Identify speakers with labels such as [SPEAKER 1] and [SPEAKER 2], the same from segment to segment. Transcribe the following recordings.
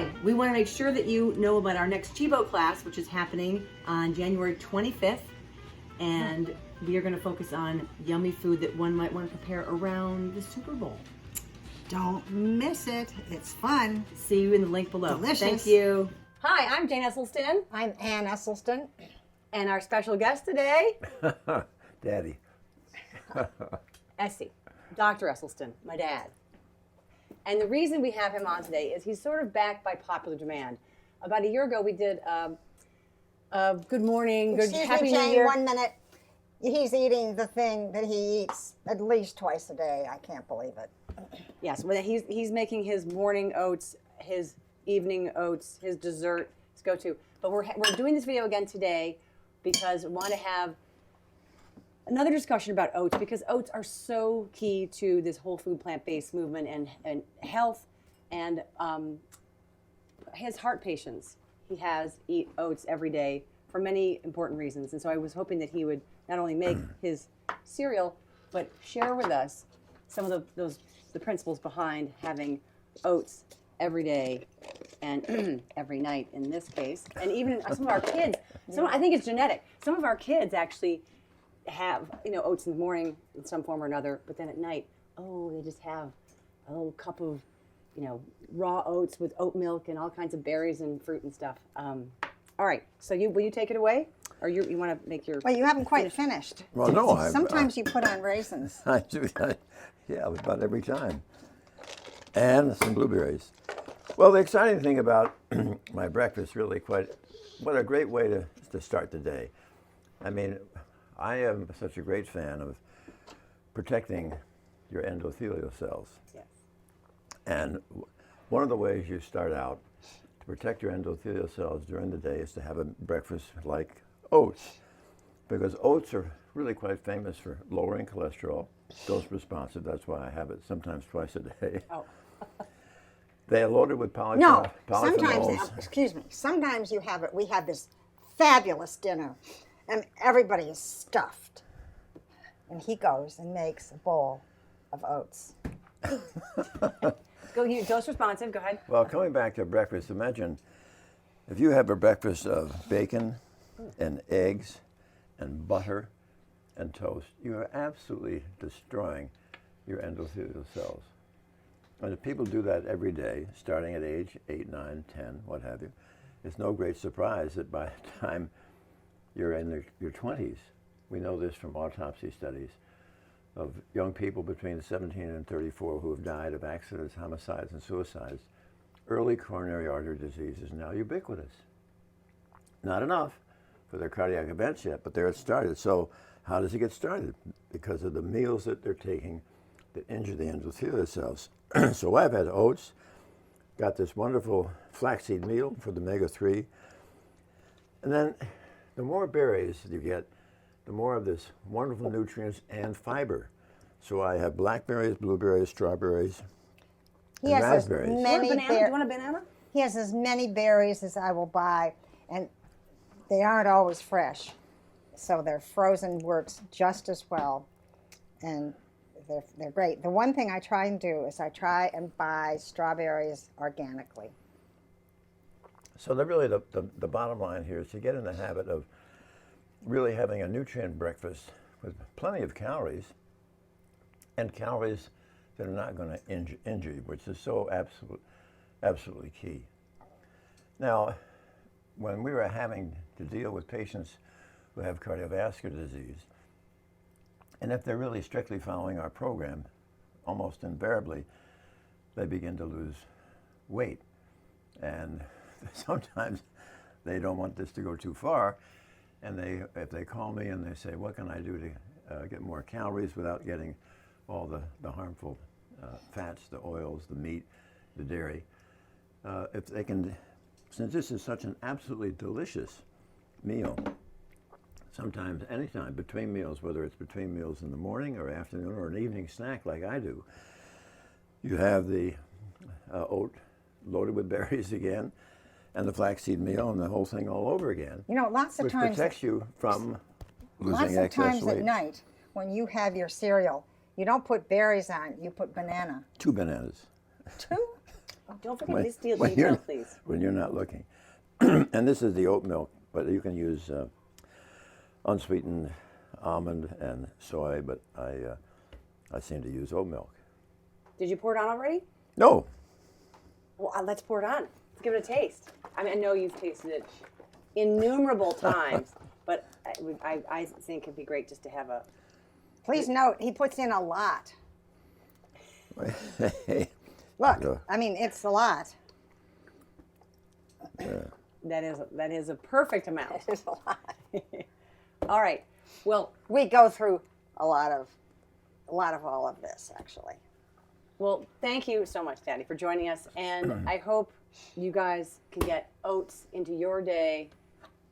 [SPEAKER 1] Okay, we want to make sure that you know about our next Chibo class, which is happening on January 25th. And we are going to focus on yummy food that one might want to prepare around the Super Bowl.
[SPEAKER 2] Don't miss it. It's fun.
[SPEAKER 1] See you in the link below.
[SPEAKER 2] Delicious.
[SPEAKER 1] Thank you. Hi, I'm Jane Esselstyn.
[SPEAKER 2] I'm Ann Esselstyn.
[SPEAKER 1] And our special guest today,
[SPEAKER 3] Daddy.
[SPEAKER 1] Essie, Dr. Esselstyn, my dad. And the reason we have him on today is he's sort of backed by popular demand. About a year ago, we did Good Morning, Happy New
[SPEAKER 2] Jane,
[SPEAKER 1] Year.
[SPEAKER 2] 1 minute. He's eating the thing that he eats at least twice a day. I can't believe it.
[SPEAKER 1] Yes, well, he's making his morning oats, his evening oats, his dessert, his go-to. But we're doing this video again today because we want to have another discussion about oats, because oats are so key to this whole food plant-based movement and health. And his heart patients, he has eat oats every day for many important reasons. And so I was hoping that he would not only make his cereal, but share with us some of the principles behind having oats every day and every night in this case. And even some of our kids, I think it's genetic. Some of our kids actually have, oats in the morning in some form or another, but then at night, they just have a little cup of, raw oats with oat milk and all kinds of berries and fruit and stuff. All right, so will you take it away? Or you want to make your...
[SPEAKER 2] Well, you haven't quite finished.
[SPEAKER 3] Well, no.
[SPEAKER 2] Sometimes you put on raisins.
[SPEAKER 3] I do. Yeah, about every time. And some blueberries. Well, the exciting thing about my breakfast, really what a great way to start the day. I mean, I am such a great fan of protecting your endothelial cells.
[SPEAKER 1] Yes.
[SPEAKER 3] And one of the ways you start out to protect your endothelial cells during the day is to have a breakfast like oats, because oats are really quite famous for lowering cholesterol, dose responsive. That's why I have it sometimes twice a day.
[SPEAKER 1] Oh.
[SPEAKER 3] They are loaded with polyphenols.
[SPEAKER 2] No, sometimes you have it. We have this fabulous dinner, and everybody is stuffed. And he goes and makes a bowl of oats.
[SPEAKER 1] Dose responsive, go ahead.
[SPEAKER 3] Well, coming back to breakfast, imagine if you have a breakfast of bacon and eggs and butter and toast, you are absolutely destroying your endothelial cells. And if people do that every day, starting at age 8, 9, 10, what have you, it's no great surprise that by the time you're in your 20s, we know this from autopsy studies of young people between 17 and 34 who have died of accidents, homicides, and suicides, early coronary artery disease is now ubiquitous. Not enough for their cardiac events yet, but there it started. So how does it get started? Because of the meals that they're taking that injure the endothelial cells. So I've had oats, got this wonderful flaxseed meal for the omega-3, and then the more berries you get, the more of this wonderful nutrients and fiber. So I have blackberries, blueberries, strawberries, and raspberries.
[SPEAKER 1] Do you want a banana?
[SPEAKER 2] He has as many berries as I will buy, and they aren't always fresh. So their frozen works just as well, and they're great. The one thing I try and do is I try and buy strawberries organically.
[SPEAKER 3] So the bottom line here is to get in the habit of really having a nutrient breakfast with plenty of calories, and calories that are not going to injure you, which is so absolutely key. Now, when we were having to deal with patients who have cardiovascular disease, and if they're really strictly following our program, almost invariably, they begin to lose weight. And sometimes they don't want this to go too far, and if they call me and they say, what can I do to get more calories without getting all the harmful fats, the oils, the meat, the dairy, if they can, since this is such an absolutely delicious meal, sometimes anytime between meals, whether it's between meals in the morning or afternoon or an evening snack like I do, you have the oat loaded with berries again, and the flaxseed meal and the whole thing all over again.
[SPEAKER 2] Lots of
[SPEAKER 3] which
[SPEAKER 2] times
[SPEAKER 3] protects you from losing excess weight.
[SPEAKER 2] Lots of times at night, when you have your cereal, you don't put berries on, you put banana.
[SPEAKER 3] 2 bananas.
[SPEAKER 2] 2?
[SPEAKER 1] Don't forget this deal
[SPEAKER 3] when
[SPEAKER 1] detail,
[SPEAKER 3] you're-
[SPEAKER 1] please.
[SPEAKER 3] When you're not looking. And this is the oat milk, but you can use unsweetened almond and soy, but I seem to use oat milk.
[SPEAKER 1] Did you pour it on already?
[SPEAKER 3] No.
[SPEAKER 1] Well, let's pour it on. Let's give it a taste. I mean, I know you've tasted it innumerable times, but I think it'd be great just to have a.
[SPEAKER 2] Please note, he puts in a lot.
[SPEAKER 3] Hey.
[SPEAKER 2] Look,
[SPEAKER 3] Yeah.
[SPEAKER 2] I mean, it's a lot.
[SPEAKER 1] That is a perfect amount.
[SPEAKER 2] It's a lot.
[SPEAKER 1] All right. Well,
[SPEAKER 2] We go through a lot of all of this, actually.
[SPEAKER 1] well, thank you so much, Daddy, for joining us, and I hope you guys can get oats into your day,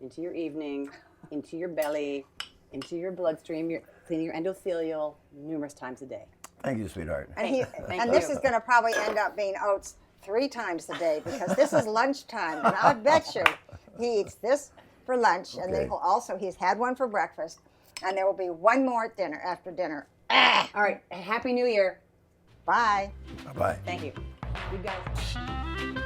[SPEAKER 1] into your evening, into your belly, into your bloodstream, cleaning your endothelial numerous times a day.
[SPEAKER 3] Thank you, sweetheart.
[SPEAKER 2] And
[SPEAKER 1] Thank
[SPEAKER 2] this
[SPEAKER 1] you.
[SPEAKER 2] is going to probably end up being oats 3 times a day because this is lunchtime, and I bet you he eats this for lunch, and then he's had one for breakfast, and there will be one more at dinner after dinner.
[SPEAKER 1] All right. Happy New Year.
[SPEAKER 2] Bye.
[SPEAKER 3] Bye-bye.
[SPEAKER 1] Thank you. You guys.